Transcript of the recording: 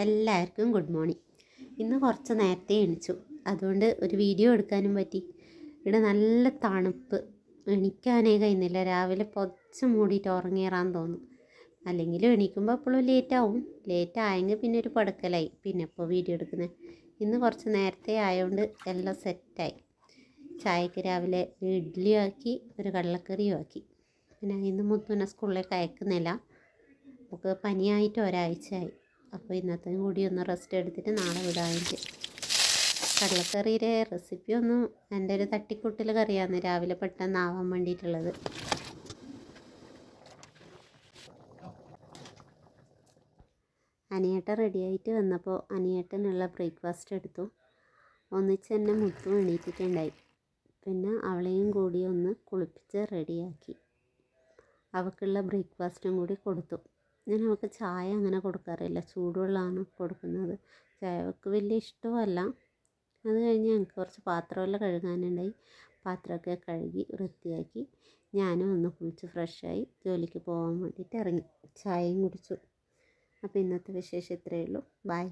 എല്ലാവർക്കും good morning. ഇന്ന് കുറച്ച് നേരത്തെ എണിച്ചു, അതുകൊണ്ട് ഒരു വീഡിയോ എടുക്കാനും പറ്റി. ഇവിടെ നല്ല തണുപ്പ്, എണിക്കാനേ കഴിയുന്നില്ല. രാവിലെ പൊതച്ച് മൂടിയിട്ട് ഉറങ്ങിയിറാൻ തോന്നും. അല്ലെങ്കിലും എണീക്കുമ്പോൾ എപ്പോഴും ലേറ്റാവും. ലേറ്റായെങ്കിൽ പിന്നെ ഒരു പടുക്കലായി, പിന്നെ ഇപ്പോൾ വീഡിയോ എടുക്കുന്നത്. ഇന്ന് കുറച്ച് നേരത്തെ ആയതുകൊണ്ട് എല്ലാം സെറ്റായി. ചായക്ക് രാവിലെ ഇഡ്ഡലിയും ആക്കി, ഒരു കടലക്കറിയും ആക്കി. പിന്നെ ഇന്ന് മുത്തുവിനെ സ്കൂളിലേക്ക് അയക്കുന്നില്ല, നമുക്ക് പനിയായിട്ട് ഒരാഴ്ചയായി. അപ്പോൾ ഇന്നത്തേയും കൂടി ഒന്ന് റെസ്റ്റ് എടുത്തിട്ട് നാളെ വിടാമെങ്കിൽ. കടലക്കറിയുടെ റെസിപ്പി ഒന്നും എൻ്റെ ഒരു തട്ടിക്കൂട്ടൽ കറിയാണ്, രാവിലെ പെട്ടെന്ന് ആവാൻ വേണ്ടിയിട്ടുള്ളത്. അനിയേട്ടൻ റെഡിയായിട്ട് വന്നപ്പോൾ അനിയേട്ടനുള്ള ബ്രേക്ക്ഫാസ്റ്റ് എടുത്തു. ഒന്നിച്ച് തന്നെ മുത്തു എണീറ്റിട്ടുണ്ടായി. പിന്നെ അവളെയും കൂടി ഒന്ന് കുളിപ്പിച്ച് റെഡിയാക്കി അവൾക്കുള്ള ബ്രേക്ക്ഫാസ്റ്റും കൂടി കൊടുത്തു. ഞാൻ അവൾക്ക് ചായ അങ്ങനെ കൊടുക്കാറില്ല, ചൂടുവെള്ളമാണ് കൊടുക്കുന്നത്. ചായ അവൾക്ക് വലിയ ഇഷ്ടമല്ല. അത് കഴിഞ്ഞ് ഞങ്ങൾക്ക് കുറച്ച് പാത്രമെല്ലാം കഴുകാനുണ്ടായി. പാത്രമൊക്കെ കഴുകി വൃത്തിയാക്കി ഞാനും ഒന്ന് കുളിച്ച് ഫ്രഷായി ജോലിക്ക് പോകാൻ വേണ്ടിയിട്ട് ഇറങ്ങി. ചായയും കുടിച്ചു. അപ്പോൾ ഇന്നത്തെ വിശേഷം ഇത്രയേ ഉള്ളൂ. ബൈ.